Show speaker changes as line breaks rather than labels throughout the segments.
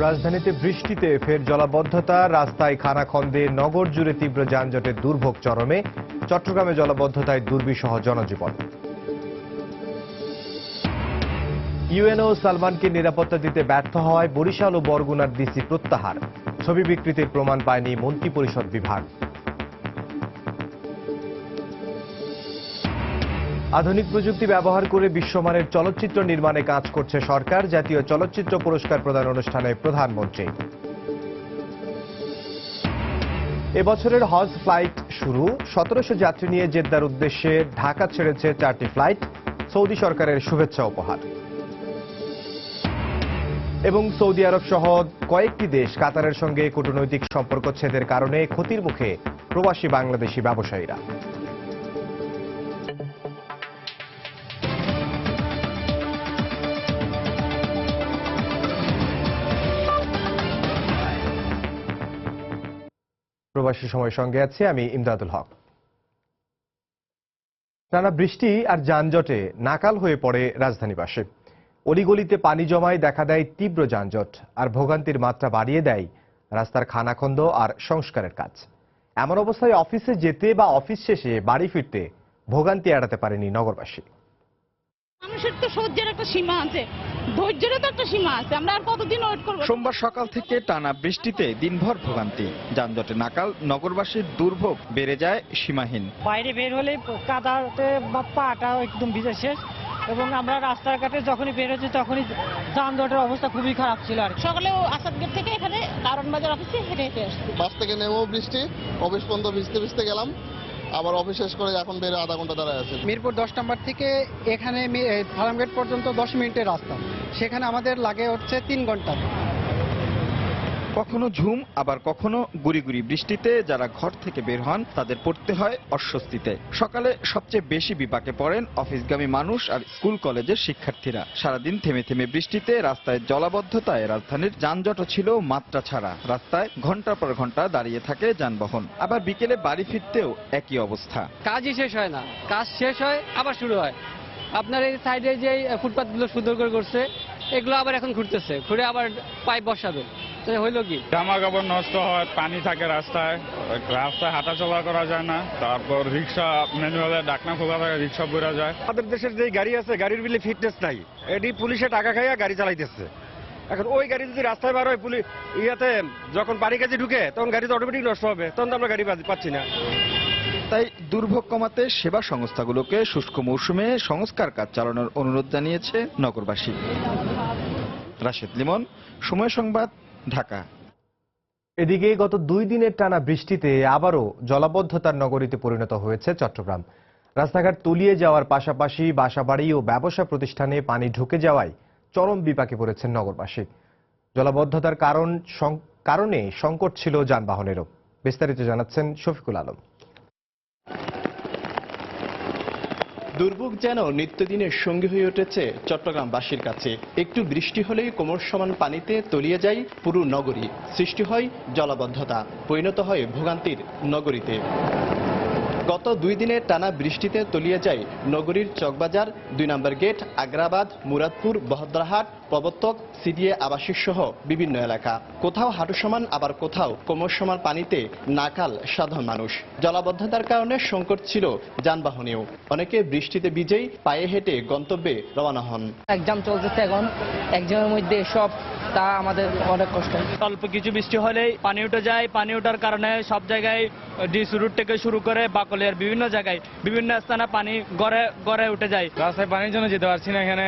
রাজধানীতে বৃষ্টিতে ফের জলাবদ্ধতা, রাস্তায় খানাখন্দে, নগর জুড়ে তীব্র যানজটের দুর্ভোগ চরমে। চট্টগ্রামে জলাবদ্ধতায় দুর্বিষহ জনজীবন। ইউএনও সালমানকে নিরাপত্তা দিতে ব্যর্থ হওয়ায় বরিশাল ও বরগুনার ডিসি প্রত্যাহার। ছবি বিকৃতির প্রমাণ পায়নি মন্ত্রিপরিষদ বিভাগ। আধুনিক প্রযুক্তি ব্যবহার করে বিশ্বমানের চলচ্চিত্র নির্মাণে কাজ করছে সরকার। জাতীয় চলচ্চিত্র পুরস্কার প্রদান অনুষ্ঠানে প্রধানমন্ত্রী। এবছরের হজ ফ্লাইট শুরু, 1700 যাত্রী নিয়ে জেদ্দার উদ্দেশ্যে ঢাকা ছেড়েছে 4টি ফ্লাইট। সৌদি সরকারের শুভেচ্ছা উপহার। এবং সৌদি আরব সহ কয়েকটি দেশ কাতারের সঙ্গে কূটনৈতিক সম্পর্ক ছেদের কারণে ক্ষতির মুখে প্রবাসী বাংলাদেশি ব্যবসায়ীরা। প্রবাসী সময়ের সঙ্গে আছি আমি ইমদাদুল হক। টানা বৃষ্টি আর যানজটে নাকাল হয়ে পড়ে রাজধানীবাসী। অলিগলিতে পানি জমায় দেখা দেয় তীব্র যানজট, আর ভোগান্তির মাত্রা বাড়িয়ে দেয় রাস্তার খানাখন্দ আর সংস্কারের কাজ। এমন অবস্থায় অফিসে যেতে বা অফিস শেষে বাড়ি ফিরতে ভোগান্তি এড়াতে পারেনি নগরবাসী।
মানুষের তো সহ্যের একটা সীমা আছে, ধৈর্যেরও তো একটা সীমা আছে। আমরা আর কতদিন ওয়েট করব?
সোমবার সকাল থেকে টানা বৃষ্টিতে দিনভর ভোগান্তি, যানজটে নাকাল নগরবাসীর দুর্ভোগ বেড়ে যায় সীমাহীন।
বাইরে বের হলে কাদাতে পাটা একদম ভিজে শেষ, এবং আমরা রাস্তাঘাটে যখনই বের হচ্ছি তখনই যানজটের অবস্থা খুবই খারাপ ছিল। আর
সকালেও আসাদগেট থেকে এখানে কারণ বাজার অফিসে হেঁটে হেঁটে আসছি।
বাস থেকে নেমেও বৃষ্টি, অফিস পর্যন্ত ভিজতে ভিজতে গেলাম, আবার অফিস শেষ করে এখন বের আধা ঘন্টা দাঁড়ায় আছে।
মিরপুর 10 নম্বর থেকে এখানে ফার্মগেট পর্যন্ত 10 মিনিটের রাস্তা, সেখানে আমাদের লাগে হচ্ছে 3 ঘন্টা।
কখনো ঝুম আবার কখনো গুড়ি গুড়ি বৃষ্টিতে যারা ঘর থেকে বের হন তাদের পড়তে হয় অস্বস্তিতে। সকালে সবচেয়ে বেশি বিপাকে পড়েন অফিসগামী মানুষ আর স্কুল কলেজের শিক্ষার্থীরা। সারাদিন থেমে থেমে বৃষ্টিতে রাস্তায় জলাবদ্ধতায় রাজধানীর যানজটও ছিল মাত্রা ছাড়া। রাস্তায় ঘন্টার পর ঘন্টা দাঁড়িয়ে থাকে যানবাহন। আবার বিকেলে বাড়ি ফিরতেও একই অবস্থা।
কাজই শেষ হয় না, কাজ শেষ হয় আবার শুরু হয়। আপনার এই সাইডে যে ফুটপাথগুলো সুন্দর করে করছে, এগুলো আবার এখন ঘুরতেছে, ঘুরে আবার পাইপ বসাবে। হইল কি,
জামা কাপড় নষ্ট হয়, পানি থাকে রাস্তায়, রাস্তায় হাঁটা চলা করা যায় না। তারপর রিক্সা ম্যানুয়ালে ডাকনা খোলা থাকে, রিক্সা বেরা যায়।
আমাদের দেশের যে গাড়ি আছে, গাড়ির বিলে ফিটনেস নাই, এটি পুলিশে টাকা খাইয়া গাড়ি চালাইতেছে। এখন ওই গাড়ি যদি রাস্তায় বার হয়, পুলিশ ইয়াতে যখন পানি কাজে ঢুকে তখন গাড়ি তো অটোমেটিক নষ্ট হবে, তখন তো আমরা গাড়ি পাচ্ছি না।
তাই দুর্ভোগ কমাতে সেবা সংস্থাগুলোকে শুষ্ক মৌসুমে সংস্কার কাজ চালানোর অনুরোধ জানিয়েছে নগরবাসী। রাশেদ লিমন, সময় সংবাদ, ঢাকা।
এদিকে গত 2 দিনের টানা বৃষ্টিতে আবারও জলাবদ্ধতার নগরীতে পরিণত হয়েছে চট্টগ্রাম। রাস্তাঘাট তলিয়ে যাওয়ার পাশাপাশি বাসাবাড়ি ও ব্যবসা প্রতিষ্ঠানে পানি ঢুকে যাওয়ায় চরম বিপাকে পড়েছেন নগরবাসী। জলাবদ্ধতার কারণে সংকট ছিল যানবাহনেরও। বিস্তারিত জানাচ্ছেন শফিকুল আলম।
দুর্ভোগ যেন নিত্যদিনের সঙ্গী হয়ে উঠেছে চট্টগ্রামবাসীর কাছে। একটু বৃষ্টি হলেই কোমর সমান পানিতে তলিয়ে যায় পুরো নগরী। সৃষ্টি হয় জলাবদ্ধতা, পরিণত হয় ভোগান্তির নগরীতে। গত 2 দিনের টানা বৃষ্টিতে তলিয়ে যায় নগরীর চকবাজার, 2 নম্বর গেট, আগ্রাবাদ, মুরাদপুর, বহদ্রাহাট, প্রবর্তক, সিডিএ আবাসিক সহ বিভিন্ন এলাকা। কোথাও হাঁটু সমান, আবার কোথাও কোমর সমান পানিতে নাকাল সাধারণ মানুষ। জলাবদ্ধতার কারণে সংকট ছিল যানবাহনেও। অনেকে বৃষ্টিতে ভিজেই পায়ে হেঁটে গন্তব্যে রওনা হন।
এক্সাম চলতেছে এখন, একজনের মধ্যে সব, তা আমাদের অনেক কষ্ট।
অল্প কিছু বৃষ্টি হলেই পানি উঠে যায়। পানি ওঠার কারণে সব জায়গায় ডিসি রুট থেকে শুরু করে বাকলের বিভিন্ন জায়গায় বিভিন্ন স্থানে পানি গড়ে উঠে যায়।
রাস্তায় পানির জন্য যেতে পারছি না, এখানে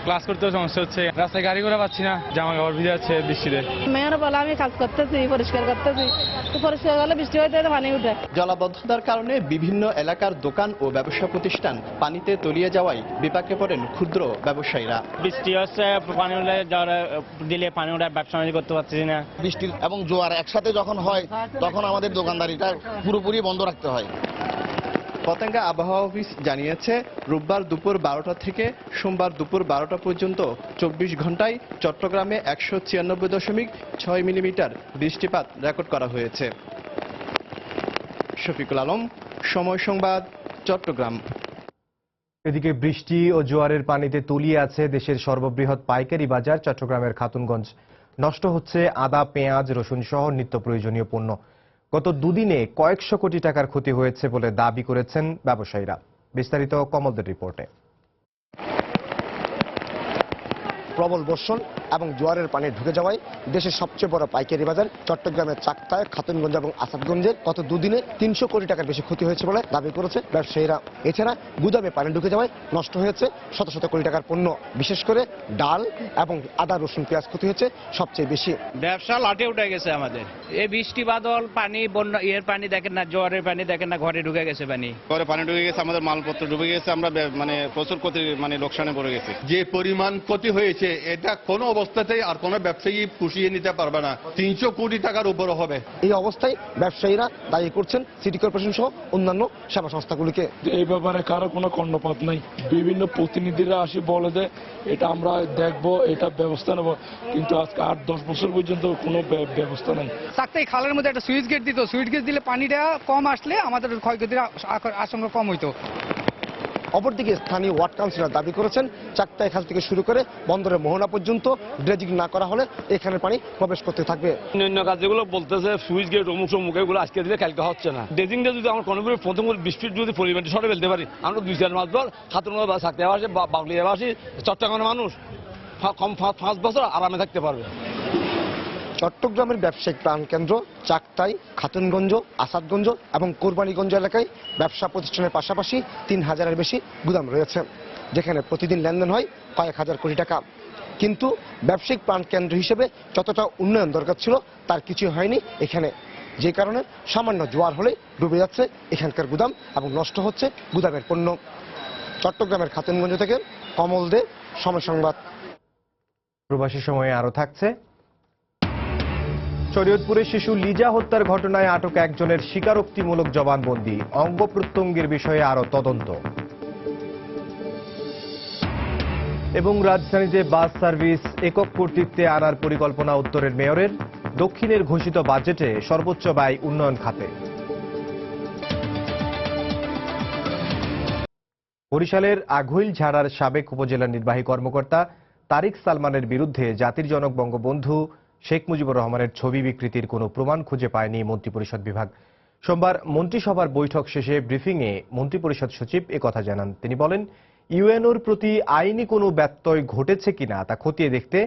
ক্লাস করতেও সমস্যা হচ্ছে। রাস্তায় গাড়ি করে পাচ্ছি না, জামা কাপড় ভিজে যাচ্ছে বৃষ্টিতে।
মেয়র বলে আমি কাজ করতেছি, পরিষ্কার করতেছি, তো পরিষ্কার করলে বৃষ্টি হইতে পানি উঠে।
জলাবদ্ধতার কারণে বিভিন্ন এলাকার দোকান ও ব্যবসা প্রতিষ্ঠান পানিতে তলিয়ে যাওয়ায় বিপাকে পড়েন ক্ষুদ্র ব্যবসায়ীরা।
বৃষ্টি হচ্ছে, পানি উঠলে দিলে পানি উঠে ব্যবসা বাণিজ্য করতে পারছি না।
বৃষ্টি এবং জোয়ার একসাথে যখন হয় তখন আমাদের দোকানদারিটা পুরোপুরি বন্ধ রাখতে হয়।
পতেঙ্গা আবহাওয়া অফিস জানিয়েছে, রোববার দুপুর 12টা থেকে সোমবার দুপুর 12টা পর্যন্ত 24 ঘন্টায় চট্টগ্রামে 196.6 মিলিমিটার বৃষ্টিপাত রেকর্ড করা হয়েছে। শফিকুল আলম, সময় সংবাদ, চট্টগ্রাম।
এদিকে বৃষ্টি ও জোয়ারের পানিতে তলিয়ে আছে দেশের সর্ববৃহৎ পাইকারি বাজার চট্টগ্রামের খাতুনগঞ্জ নষ্ট হচ্ছে আদা, পেঁয়াজ, রসুন সহ নিত্য প্রয়োজনীয় পণ্য। গত দুদিনে কয়েকশো কোটি টাকার ক্ষতি হয়েছে বলে দাবি করেছেন ব্যবসায়ীরা। বিস্তারিত কমলদের রিপোর্টে।
প্রবল বর্ষণ এবং জোয়ারের পানি ঢুকে যাওয়ায় দেশের সবচেয়ে বড় পাইকারি বাজার চট্টগ্রামের চাকতায়, খাতুনগঞ্জ এবং আসাদগঞ্জের গত দুদিনে 300 কোটি টাকার বেশি ক্ষতি হয়েছে বলে দাবি করেছে ব্যবসায়ীরা। এছাড়া গুদামে পানি ঢুকে যাওয়ায় নষ্ট হয়েছে শত শত কোটি টাকার পণ্য। বিশেষ করে ডাল এবং আদা, রসুন, পেঁয়াজ ক্ষতি হয়েছে সবচেয়ে বেশি।
ব্যবসা লাটে উঠে গেছে আমাদের। এই বৃষ্টি বাদল পানি, বন্যা, পানি দেখেন না, জোয়ারের পানি দেখেন না, ঘরে ঢুকে গেছে পানি।
ঘরে পানি ঢুকে গেছে, আমাদের মালপত্র ডুবে গেছে, আমরা প্রচুর ক্ষতি লোকসানে পড়ে গেছি।
যে পরিমাণ ক্ষতি হয়েছে এটা কোনো অবস্থাতেই আর কোনো ব্যবসায়ী পুষিয়ে নিতে পারবে না। 300 কোটি টাকার উপরে হবে।
এই অবস্থায় ব্যবসায়ীরা দায়ী করছেন সিটি কর্পোরেশন সহ অন্যান্য সেবা সংস্থাগুলিকে।
এই ব্যাপারে কারো কোনো কর্ণপাত নাই। বিভিন্ন প্রতিনিধিরা আসি বলে যে এটা আমরা দেখবো, এটা ব্যবস্থা নেব, কিন্তু আজকে 8-10 বছর পর্যন্ত কোনো ব্যবস্থা নাই।
চাকতাই খালের মধ্যে একটা সুইচ গেট দিত, সুইচ গেট দিলে পানিটা কম আসলে আমাদের ক্ষয়ক্ষতির আশঙ্কা কম হইতো।
অপরদিকে স্থানীয় ওয়ার্ড কাউন্সিলর দাবি করেছেন চাকতাই খাল থেকে শুরু করে বন্দরের মোহনা পর্যন্ত ড্রেজিং না করা হলে এখানে পানি প্রবেশ করতে থাকবে।
অন্যান্য কাজগুলো বলতেছে সুইচ গেট অমুক সমুখ এগুলো আজকে দিলে কালকে হচ্ছে না। ড্রেজিংটা যদি আমরা কোনো প্রথম বৃষ্টির যদি পরিমাণটা সরে ফেলতে পারি, আমরা 2-4 মাস পর খাতুনগঞ্জ বা চাকতাই আসি, বাগলিয়া আসি, চট্টগ্রামের মানুষ কম 5 বছর আরামে থাকতে পারবে।
চট্টগ্রামের ব্যবসায়িক প্রাণকেন্দ্র চাকতাই, খাতুনগঞ্জ, আসাদগঞ্জ এবং কোরবানীগঞ্জ এলাকায় ব্যবসা প্রতিষ্ঠানের পাশাপাশি 3000-এর বেশি গুদাম রয়েছে, যেখানে প্রতিদিন লেনদেন হয় কয়েক হাজার কোটি টাকা। কিন্তু ব্যবসায়িক প্রাণকেন্দ্র হিসেবে যতটা উন্নয়ন দরকার ছিল তার কিছু হয়নি এখানে, যে কারণে সামান্য জোয়ার হলে ডুবে যাচ্ছে এখানকার গুদাম এবং নষ্ট হচ্ছে গুদামের পণ্য। চট্টগ্রামের খাতুনগঞ্জ থেকে কমল দে, সময় সংবাদ।
প্রবাসী সময়ে আরো থাকছে। শরীয়তপুরে শিশু লিজা হত্যার ঘটনায় আটক একজনের স্বীকারোক্তিমূলক জবানবন্দি, অঙ্গ প্রত্যঙ্গের বিষয়ে আরো তদন্ত। এবং রাজধানীতে বাস সার্ভিস একক কর্তৃত্বে আনার পরিকল্পনা উত্তরের মেয়রের, দক্ষিণের ঘোষিত বাজেটে সর্বোচ্চ ব্যয় উন্নয়ন খাতে। বরিশালের আঘইলঝাড়ার সাবেক উপজেলা নির্বাহী কর্মকর্তা তারিক সালমানের বিরুদ্ধে জাতির জনক বঙ্গবন্ধু শেখ মুজিবুর রহমানের ছবি বিকৃতির কোনো প্রমাণ খুঁজে পায়নি মন্ত্রিপরিষদ বিভাগ। সোমবার মন্ত্রিসভার বৈঠক শেষে ব্রিফিংয়ে মন্ত্রিপরিষদ সচিব একথা জানান। তিনি বলেন, ইউএনওর প্রতি আইনি কোনো ব্যত্যয় ঘটেছে কিনা তা খতিয়ে দেখতে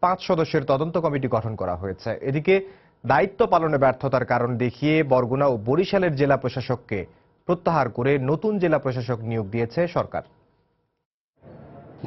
5 সদস্যের তদন্ত কমিটি গঠন করা হয়েছে। এদিকে দায়িত্ব পালনে ব্যর্থতার কারণ দেখিয়ে বরগুনা ও বরিশালের জেলা প্রশাসককে প্রত্যাহার করে নতুন জেলা প্রশাসক নিয়োগ দিয়েছে সরকার।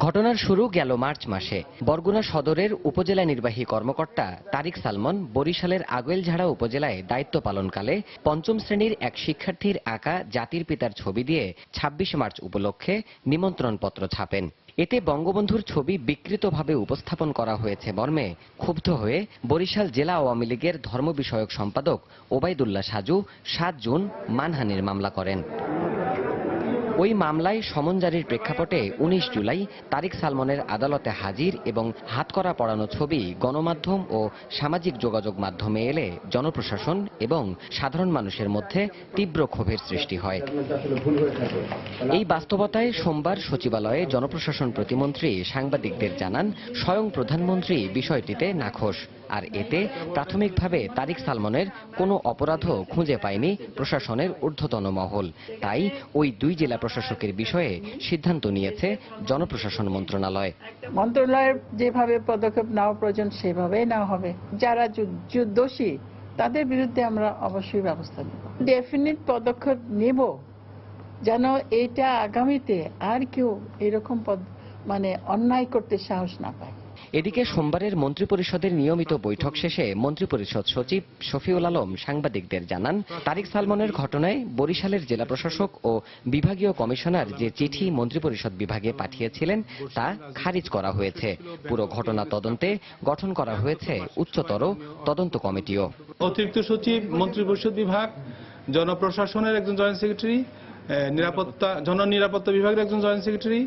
ঘটনার শুরু গেল মার্চ মাসে। বরগুনা সদরের উপজেলা নির্বাহী কর্মকর্তা তারিক সালমান বরিশালের আঘইলঝাড়া উপজেলায় দায়িত্ব পালনকালে 5ম শ্রেণীর এক শিক্ষার্থীর আঁকা জাতির পিতার ছবি দিয়ে 26 মার্চ উপলক্ষে নিমন্ত্রণপত্র ছাপেন। এতে বঙ্গবন্ধুর ছবি বিকৃতভাবে উপস্থাপন করা হয়েছে মর্মে ক্ষুব্ধ হয়ে বরিশাল জেলা আওয়ামী লীগের ধর্ম বিষয়ক সম্পাদক ওবায়দুল্লাহ সাজু 7 জুন মানহানির মামলা করেন। ওই মামলায় সমন জারির প্রেক্ষাপটে 19 জুলাই তারিক সালমানের আদালতে হাজির এবং হাতকড়া পড়ানো ছবি গণমাধ্যম ও সামাজিক যোগাযোগ মাধ্যমে এলে জনপ্রশাসন এবং সাধারণ মানুষের মধ্যে তীব্র ক্ষোভের সৃষ্টি হয়। এই বাস্তবতায় সোমবার সচিবালয়ে জনপ্রশাসন প্রতিমন্ত্রী সাংবাদিকদের জানান, স্বয়ং প্রধানমন্ত্রী বিষয়টিতে নাখোশ, আর এতে প্রাথমিকভাবে তারিক সালমানের কোনো অপরাধও খুঁজে পায়নি প্রশাসনের ঊর্ধ্বতন মহল। তাই ওই 2 জেলা প্রশাসকের বিষয়ে সিদ্ধান্ত নিয়েছে জনপ্রশাসন মন্ত্রণালয়।
মন্ত্রণালয়ের যেভাবে পদক্ষেপ নেওয়া প্রয়োজন সেভাবেই নেওয়া হবে। যারা দোষী তাদের বিরুদ্ধে আমরা অবশ্যই ব্যবস্থা নেব, ডেফিনিট পদক্ষেপ নেব, যেন এটা আগামীতে আর কেউ এরকম অন্যায় করতে সাহস না পায়।
এদিকে সোমবারের মন্ত্রিপরিষদের নিয়মিত বৈঠক শেষে মন্ত্রিপরিষদ সচিব শফিউল আলম সাংবাদিকদের জানান, তারিক সালমানের ঘটনায় বরিশালের জেলা প্রশাসক ও বিভাগীয় কমিশনার যে চিঠি মন্ত্রিপরিষদ বিভাগে পাঠিয়েছিলেন তা খারিজ করা হয়েছে। পুরো ঘটনা তদন্তে গঠন করা হয়েছে উচ্চতর তদন্ত কমিটিও।
অতিরিক্ত সচিব, মন্ত্রিপরিষদ বিভাগ, জনপ্রশাসনের একজন জয়েন্ট সেক্রেটারি, জননিরাপত্তা বিভাগের একজন জয়েন্ট সেক্রেটারি,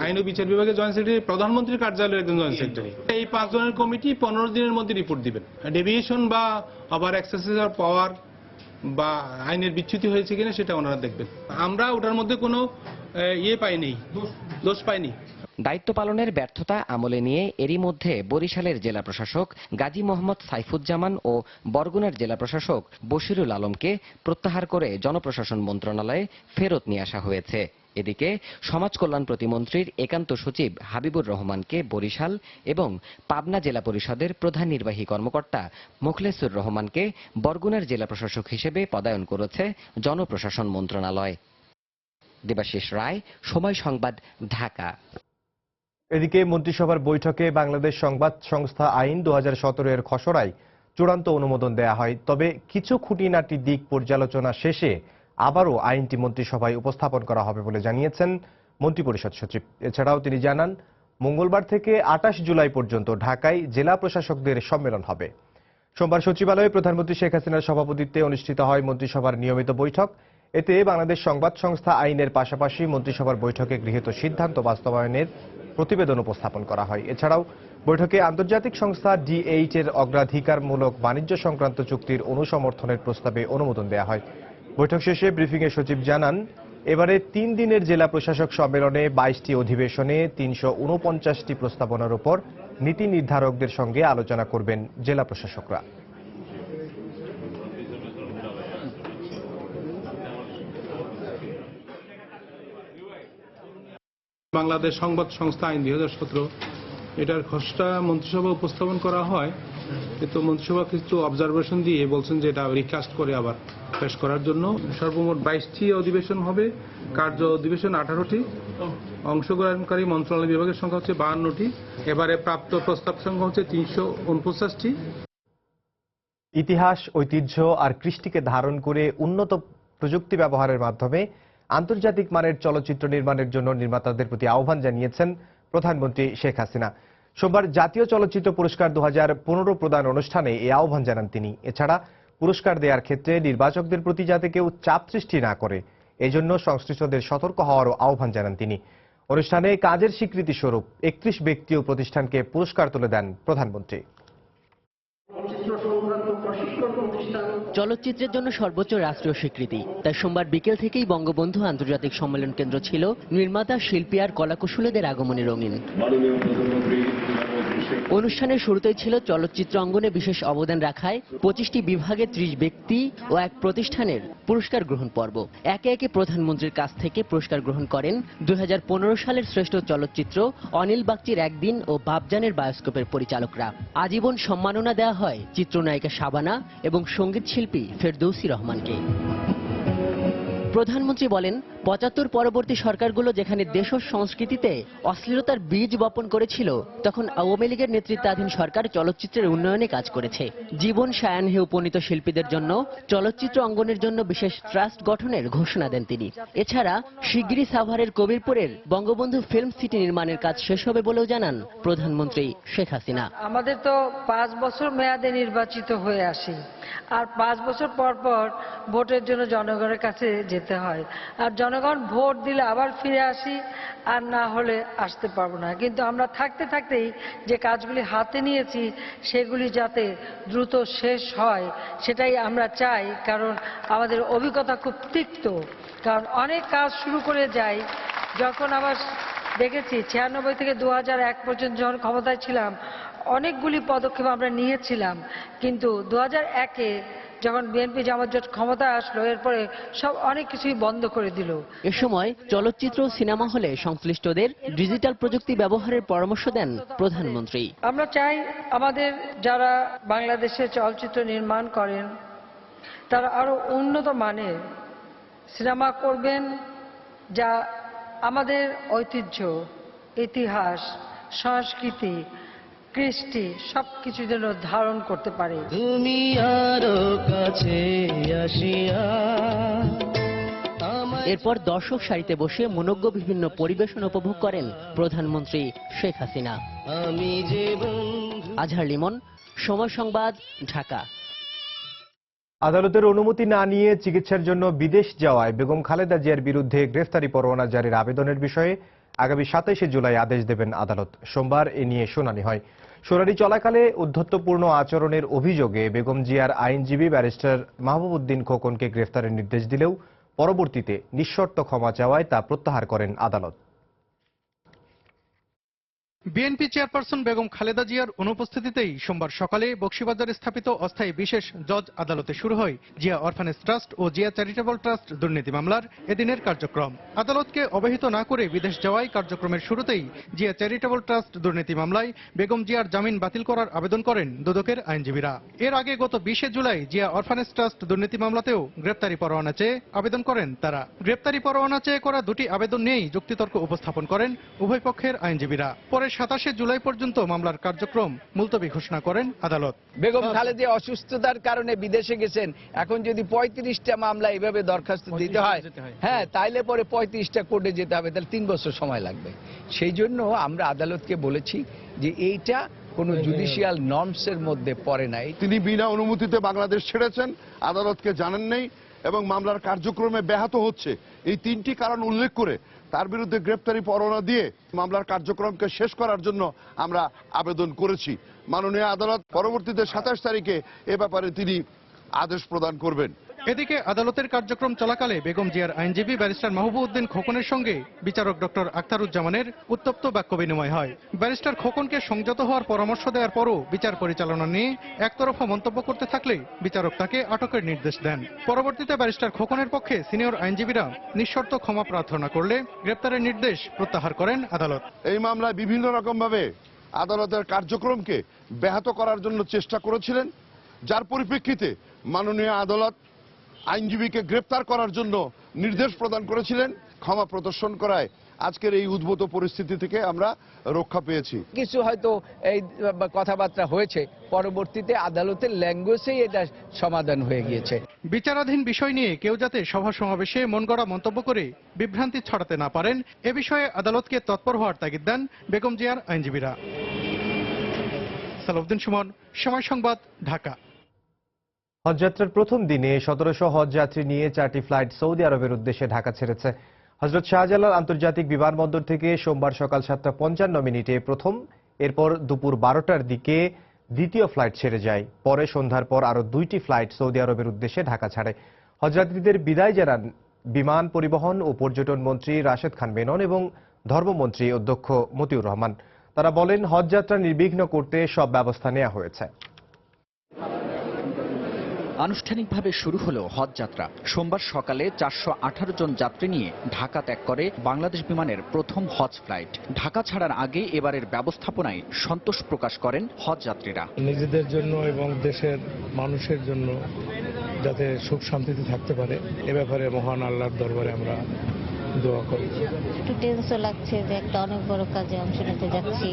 আইন ও বিচার বিভাগের জয়েন্ট সেক্রেটারি, প্রধানমন্ত্রীর কার্যালয়ের একজন জয়েন্ট সেক্রেটারি। এই 5 জনের কমিটি 15 দিনের মধ্যে রিপোর্ট দিবেন। ডেভিয়েশন বা আবার এক্সেসিভ পাওয়ার বা আইনের বিচ্যুতি হয়েছে কিনা সেটা ওনারা দেখবেন। আমরা ওটার মধ্যে কোনো পাইনি, দোষ পাইনি।
দায়িত্ব পালনের ব্যর্থতা আমলে নিয়ে এরই মধ্যে বরিশালের জেলা প্রশাসক গাজী মোহাম্মদ সাইফুজ্জামান ও বরগুনার জেলা প্রশাসক বশিরুল আলমকে প্রত্যাহার করে জনপ্রশাসন মন্ত্রণালয়ে ফেরত নিয়ে আসা হয়েছে। এদিকে সমাজ কল্যাণ প্রতিমন্ত্রীর একান্ত সচিব হাবিবুর রহমানকে বরিশাল এবং পাবনা জেলা পরিষদের প্রধান নির্বাহী কর্মকর্তা মোখলেসুর রহমানকে বরগুনার জেলা প্রশাসক হিসেবে পদায়ন করেছে জনপ্রশাসন মন্ত্রণালয়। দেবাশিস রায়, সময় সংবাদ, ঢাকা।
এদিকে মন্ত্রিসভার বৈঠকে বাংলাদেশ সংবাদ সংস্থা আইন 2017 এর খসড়ায় চূড়ান্ত অনুমোদন দেয়া হয়। তবে কিছু খুঁটিনাটি দিক পর্যালোচনা শেষে আবারও আইনটি মন্ত্রিসভায় উপস্থাপন করা হবে বলে জানিয়েছেন মন্ত্রিপরিষদ সচিব। এছাড়াও তিনি জানান, মঙ্গলবার থেকে 28 জুলাই পর্যন্ত ঢাকায় জেলা প্রশাসকদের সম্মেলন হবে। সোমবার সচিবালয়ে প্রধানমন্ত্রী শেখ হাসিনার সভাপতিত্বে অনুষ্ঠিত হয় মন্ত্রিসভার নিয়মিত বৈঠক। এতে বাংলাদেশ সংবাদ সংস্থা আইনের পাশাপাশি মন্ত্রিসভার বৈঠকে গৃহীত সিদ্ধান্ত বাস্তবায়নের প্রতিবেদন উপস্থাপন করা হয়। এছাড়াও বৈঠকে আন্তর্জাতিক সংস্থা D8 এর অগ্রাধিকারমূলক বাণিজ্য সংক্রান্ত চুক্তির অনুসমর্থনের প্রস্তাবে অনুমোদন দেওয়া হয়। বৈঠক শেষে ব্রিফিংয়ে সচিব জানান, এবারে 3 দিনের জেলা প্রশাসক সম্মেলনে 22টি অধিবেশনে 349টি প্রস্তাবনার উপর নীতি নির্ধারকদের সঙ্গে আলোচনা করবেন জেলা প্রশাসকরা।
বাংলাদেশ সংবাদ সংস্থা আইন 2017 এটার খসড়া মন্ত্রিসভা উপস্থাপন করা হয়, কিন্তু মন্ত্রিসভা কিছু অবজারভেশন দিয়ে বলছেন যে এটা রিকাস্ট করে আবার পেশ করার জন্য। সর্বমোট 22টি অধিবেশন হবে, কার্য অধিবেশন 18টি, অংশগ্রহণকারী মন্ত্রণালয় বিভাগের সংখ্যা হচ্ছে 52টি, এবারে প্রাপ্ত প্রস্তাব সংখ্যা হচ্ছে 349টি।
ইতিহাস, ঐতিহ্য আর কৃষ্টিকে ধারণ করে উন্নত প্রযুক্তি ব্যবহারের মাধ্যমে আন্তর্জাতিক মানের চলচ্চিত্র নির্মাণের জন্য নির্মাতাদের প্রতি আহ্বান জানিয়েছেন প্রধানমন্ত্রী শেখ হাসিনা। সোমবার জাতীয় চলচ্চিত্র পুরস্কার 2015 প্রদান অনুষ্ঠানে এই আহ্বান জানান তিনি। এছাড়া পুরস্কার দেওয়ার ক্ষেত্রে নির্বাচকদের প্রতি যাতে কেউ চাপ সৃষ্টি না করে, এজন্য সংশ্লিষ্টদের সতর্ক হওয়ারও আহ্বান জানান তিনি। অনুষ্ঠানে কাজের স্বীকৃতি স্বরূপ 31 ব্যক্তি ও প্রতিষ্ঠানকে পুরস্কার তুলে দেন প্রধানমন্ত্রী।
চলচ্চিত্রের জন্য সর্বোচ্চ রাষ্ট্রীয় স্বীকৃতি, তাই সোমবার বিকেল থেকেই বঙ্গবন্ধু আন্তর্জাতিক সম্মেলন কেন্দ্র ছিল নির্মাতা, শিল্পী আর কলাকুশলীদের আগমনে রঙিন। অনুষ্ঠানের শুরুতেই ছিল চলচ্চিত্র অঙ্গনে বিশেষ অবদান রাখায় 25টি বিভাগে 30 ব্যক্তি ও এক প্রতিষ্ঠানের পুরস্কার গ্রহণ পর্ব। একে একে প্রধানমন্ত্রীর কাছ থেকে পুরস্কার গ্রহণ করেন 2015 সালের শ্রেষ্ঠ চলচ্চিত্র অনিল বাগচির একদিন ও বাপজানের বায়োস্কোপের পরিচালকরা। আজীবন সম্মাননা দেওয়া হয় চিত্রনায়িকা শাবানা এবং সঙ্গীত শিল্পী ফেরদৌসী রহমানকে। প্রধানমন্ত্রী বলেন, 75 পরবর্তী সরকারগুলো যেখানে দেশ ও সংস্কৃতিতে অশ্লীলতার বীজ বপন করেছিল, তখন আওয়ামী লীগের নেতৃত্বাধীন সরকার চলচ্চিত্রের উন্নয়নে কাজ করেছে। জীবন সায়াহ্নে উপনীত শিল্পীদের জন্য চলচ্চিত্র অঙ্গনের জন্য বিশেষ ট্রাস্ট গঠনের ঘোষণা দেন তিনি। এছাড়া শিগগিরই সাভারের কবিরপুরের বঙ্গবন্ধু ফিল্ম সিটি নির্মাণের কাজ শেষ হবে বলেও জানান প্রধানমন্ত্রী শেখ হাসিনা।
আমাদের তো 5 বছর মেয়াদে নির্বাচিত হয়ে আসি, আর 5 বছর পর পর ভোটের জন্য জনগণের কাছে যেতে হয়, আর জনগণ ভোট দিলে আবার ফিরে আসি, আর না হলে আসতে পারবো না। কিন্তু আমরা থাকতে থাকতেই যে কাজগুলি হাতে নিয়েছি সেগুলি যাতে দ্রুত শেষ হয় সেটাই আমরা চাই, কারণ আমাদের অভিজ্ঞতা খুব তিক্ত। কারণ অনেক কাজ শুরু করে যাই, যখন আবার দেখেছি 96 থেকে 2001 পর্যন্ত যখন ক্ষমতায় ছিলাম অনেকগুলি পদক্ষেপ আমরা নিয়েছিলাম, কিন্তু 2001-এ যখন বিএনপি জামাত জোট ক্ষমতায় আসলো, এরপরে সব অনেক কিছুই বন্ধ করে দিল।
এ সময় চলচ্চিত্র ও সিনেমা হলে সংশ্লিষ্টদের ডিজিটাল প্রযুক্তি ব্যবহারের পরামর্শ দেন প্রধানমন্ত্রী।
আমরা চাই আমাদের যারা বাংলাদেশে চলচ্চিত্র নির্মাণ করেন তারা আরো উন্নত মানের সিনেমা করবেন, যা আমাদের ঐতিহ্য, ইতিহাস, সংস্কৃতি, কৃষ্টি সবকিছু যেন ধারণ করতে পারে।
তুমি আরো কাছে আসিয়া।
এরপর দর্শক সারিতে বসে মনোজ্ঞ বিভিন্ন পরিবেশন উপভোগ করেন প্রধানমন্ত্রী শেখ হাসিনা। আজহার লিমন, সময় সংবাদ, ঢাকা।
আদালতের অনুমতি না নিয়ে চিকিৎসার জন্য বিদেশ যাওয়ায় বেগম খালেদা জিয়ার বিরুদ্ধে গ্রেফতারি পরোয়ানা জারির আবেদনের বিষয়ে আগামী 27 জুলাই আদেশ দেবেন আদালত। সোমবার এ নিয়ে শুনানি হয়। শুনানি চলাকালে উদ্ধত্যপূর্ণ আচরণের অভিযোগে বেগম জিয়ার আইনজীবী ব্যারিস্টার মাহবুব উদ্দিন খোকনকে গ্রেফতারের নির্দেশ দিলেও পরবর্তীতে নিঃশর্ত ক্ষমা চাওয়ায় তা প্রত্যাহার করেন আদালত।
বিএনপি চেয়ারপারসন বেগম খালেদা জিয়ার অনুপস্থিতিতেই সোমবার সকালে বকশীবাজারে স্থাপিত অস্থায়ী বিশেষ জজ আদালতে শুরু হয় জিয়া অরফানেজ ট্রাস্ট ও জিয়া চ্যারিটেবল ট্রাস্ট দুর্নীতি মামলার এদিনের কার্যক্রম। আদালতকে অবহিত না করে বিদেশ যাওয়ায় কার্যক্রমের শুরুতেই জিয়া চ্যারিটেবল ট্রাস্ট দুর্নীতি মামলায় বেগম জিয়ার জামিন বাতিল করার আবেদন করেন দুদকের আইনজীবীরা। এর আগে গত 20 জুলাই জিয়া অরফানেজ ট্রাস্ট দুর্নীতি মামলাতেও গ্রেপ্তারি পরোয়ানা চেয়ে আবেদন করেন তারা। গ্রেপ্তারি পরোয়ানা চেয়ে করা দুটি আবেদন নিয়েই যুক্তিতর্ক উপস্থাপন করেন উভয় পক্ষের আইনজীবীরা। পরে 27 জুলাই পর্যন্ত মামলার কার্যক্রম মুলতবি ঘোষণা করেন আদালত।
বেগম খালেদা অসুস্থতার কারণে বিদেশে গেছেন, এখন যদি 35টা মামলা এইভাবে দরখাস্ত দিতে হয়, হ্যাঁ তাইলে পরে 35টা কোর্টে যেতে হবে, তাহলে 3 বছর সময় লাগবে। সেই জন্য আমরা আদালতকে বলেছি যে এইটা কোনো জুডিশিয়াল নর্মসের মধ্যে পড়ে নাই।
তিনি বিনা অনুমতিতে বাংলাদেশ ছেড়েছেন, আদালতকে জানান নেই এবং মামলার কার্যক্রমে ব্যাহত হচ্ছে। এই 3টি কারণ উল্লেখ করে তার বিরুদ্ধে গ্রেপ্তারি পরোয়ানা দিয়ে মামলার কার্যক্রমকে শেষ করার জন্য আমরা আবেদন করেছি। মাননীয় আদালত পরবর্তীতে 27 তারিখে এ ব্যাপারে তিনি আদেশ প্রদান করবেন।
এদিকে আদালতের কার্যক্রম চলাকালে বেগম জিয়ার আইনজীবী ব্যারিস্টার মাহবুবউদ্দিন খোকনের সঙ্গে বিচারক ডক্টর আখতারুজ্জামানের উত্তপ্ত বাক্য বিনিময় হয়। ব্যারিস্টার খোকনকে সংযত হওয়ার পরামর্শ দেওয়ার পরও বিচার পরিচালনা নিয়ে একতরফা মন্তব্য করতে থাকলে বিচারক তাকে আটকের নির্দেশ দেন। পরবর্তীতে ব্যারিস্টার খোকনের পক্ষে সিনিয়র আইনজীবীরা নিঃশর্ত ক্ষমা প্রার্থনা করলে গ্রেপ্তারের নির্দেশ প্রত্যাহার করেন আদালত।
এই মামলায় বিভিন্ন রকমভাবে আদালতের কার্যক্রমকে ব্যাহত করার জন্য চেষ্টা করেছিলেন, যার পরিপ্রেক্ষিতে মাননীয় আদালত আইনজীবীকে গ্রেপ্তার করার জন্য নির্দেশ প্রদান করেছিলেন। ক্ষমা প্রদর্শন করায় আজকের এই উদ্ভূত পরিস্থিতি থেকে আমরা রক্ষা পেয়েছি।
কিছু হয়তো এই কথাবার্তা হয়েছে, পরবর্তীতে আদালতের ল্যাঙ্গুয়েজেই এটা সমাধান হয়ে গিয়েছে।
বিচারাধীন বিষয় নিয়ে কেউ যাতে সভা সমাবেশে মনগড়া মন্তব্য করে বিভ্রান্তি ছড়াতে না পারেন, এ বিষয়ে আদালতকে তৎপর হওয়ার তাগিদ দেন বেগম জিয়ার আইনজীবীরা। সালাউদ্দিন সুমন, সময় সংবাদ, ঢাকা।
হজযাত্রার প্রথম দিনে 1700 হজযাত্রী নিয়ে 4টি ফ্লাইট সৌদি আরবের উদ্দেশ্যে ঢাকা ছেড়েছে। হযরত শাহজালাল আন্তর্জাতিক বিমানবন্দর থেকে সোমবার সকাল 7:55 প্রথম, এরপর দুপুর 12টার দিকে দ্বিতীয় ফ্লাইট ছেড়ে যায়। পরে সন্ধ্যার পর আরও 2টি ফ্লাইট সৌদি আরবের উদ্দেশ্যে ঢাকা ছাড়ে। হজযাত্রীদের বিদায় জানান বিমান পরিবহন ও পর্যটন মন্ত্রী রাশেদ খান মেনন এবং ধর্মমন্ত্রী অধ্যক্ষ মতিউর রহমান। তারা বলেন, হজযাত্রা নির্বিঘ্ন করতে সব ব্যবস্থা নেওয়া হয়েছে।
আনুষ্ঠানিকভাবে শুরু হলো হজযাত্রা। সোমবার সকালে 418 জন যাত্রী নিয়ে ঢাকা ত্যাগ করে বাংলাদেশ বিমানের প্রথম হজ ফ্লাইট। ঢাকা ছাড়ার আগে এবারের ব্যবস্থাপনায় সন্তোষ প্রকাশ করেন হজযাত্রীরা।
নিজেদের জন্য এবং দেশের মানুষের জন্য যাতে সুখ শান্তিতে থাকতে পারে, এ ব্যাপারে মহান আল্লাহর দরবারে আমরা দোয়া করি।
একটু টেনশন লাগছে যে একটা অনেক বড় কাজে অংশ নিতে যাচ্ছি,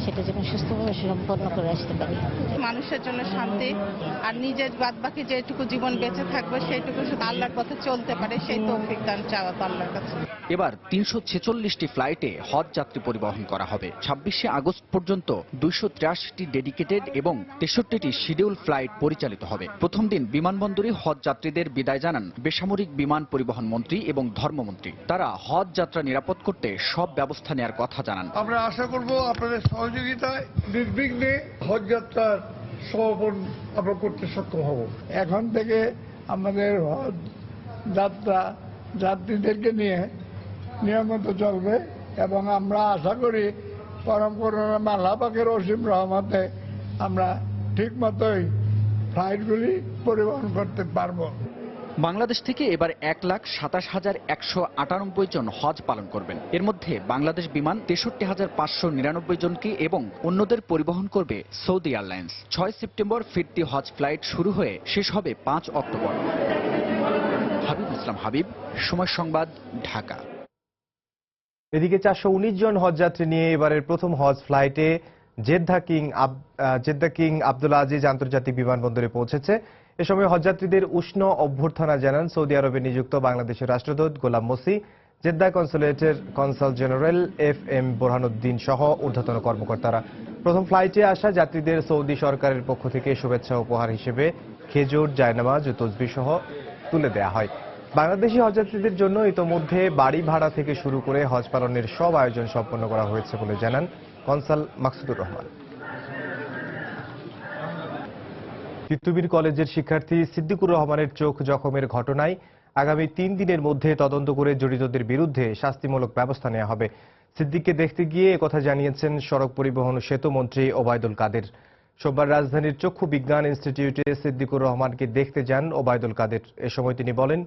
সেটা যেন সুস্থভাবে সম্পন্ন করে আসতে পারি।
মানুষের জন্য শান্তি, আর নিজের বাদবাকি যেটুকু জীবন বেঁচে থাকবে সেইটুকু শুধু আল্লাহর পথে চলতে পারে, সেই তৌফিক দান চাওয়া তো আল্লাহর কাছে।
এবার 346টি ফ্লাইটে হজ যাত্রী পরিবহন করা হবে। 26শে আগস্ট পর্যন্ত 283টি ডেডিকেটেড এবং 63টি শিডিউল ফ্লাইট পরিচালিত হবে। প্রথম দিন বিমানবন্দরে হজ যাত্রীদের বিদায় জানান বেসামরিক বিমান পরিবহন মন্ত্রী এবং ধর্মমন্ত্রী। তারা হজ যাত্রা নিরাপদ করতে সব ব্যবস্থা নেওয়ার কথা জানান।
আমরা আশা করব আপনাদের সহযোগিতায় নির্বিঘ্নে হজ যাত্রার সমাপন আমরা করতে সক্ষম হব। এখন থেকে আমাদের হজ যাত্রা যাত্রীদেরকে নিয়ে নিয়মিত চলবে এবং আমরা আশা করি পরম করুণা আল্লাহ পাকের অসীম রহমতে আমরা ঠিক মতোই ফ্লাইটগুলি পরিবহন করতে পারবো।
বাংলাদেশ থেকে এবার 1,27,198 জন হজ পালন করবেন। এর মধ্যে বাংলাদেশ বিমান 63,599 জনকে এবং অন্যদের পরিবহন করবে সৌদি এয়ারলাইন্স। 6 সেপ্টেম্বর ফিরতি হজ ফ্লাইট শুরু হয়ে শেষ হবে 5 অক্টোবর। হাবিব ইসলাম হাবিব, সময় সংবাদ, ঢাকা।
এদিকে 419 জন হজযাত্রী নিয়ে এবারের প্রথম হজ ফ্লাইটে জেদ্দা কিং আব্দুল আজিজ আন্তর্জাতিক বিমানবন্দরে পৌঁছেছে। এ সময় হজযাত্রীদের উষ্ণ অভ্যর্থনা জানান সৌদি আরবে নিযুক্ত বাংলাদেশের রাষ্ট্রদূত গোলাম মসি, জেদ্দা কনসুলেটের কনসাল জেনারেল FM বোরহানুদ্দিন সহ ঊর্ধ্বতন কর্মকর্তারা। প্রথম ফ্লাইটে আসা যাত্রীদের সৌদি সরকারের পক্ষ থেকে শুভেচ্ছা উপহার হিসেবে খেজুর, জায়নামাজ ও তসবিহ সহ তুলে দেওয়া হয়। বাংলাদেশি হজযাত্রীদের জন্য ইতোমধ্যে বাড়ি ভাড়া থেকে শুরু করে হজ পালনের সব আয়োজন সম্পন্ন করা হয়েছে বলে জানান কনসাল মাকসুদুর রহমান। তিতুমির কলেজের শিক্ষার্থী সিদ্দিকুর রহমানের চোখ জখমের ঘটনায় আগামী 3 দিনের মধ্যে তদন্ত করে জড়িতদের বিরুদ্ধে শাস্তিমূলক ব্যবস্থা নেওয়া হবে। সিদ্দিককে দেখতে গিয়ে একথা জানিয়েছেন সড়ক পরিবহন ও সেতু মন্ত্রী ওবায়দুল কাদের। সোমবার রাজধানীর চক্ষু বিজ্ঞান ইনস্টিটিউটে সিদ্দিকুর রহমানকে দেখতে যান ওবায়দুল কাদের। এ সময় তিনি বলেন,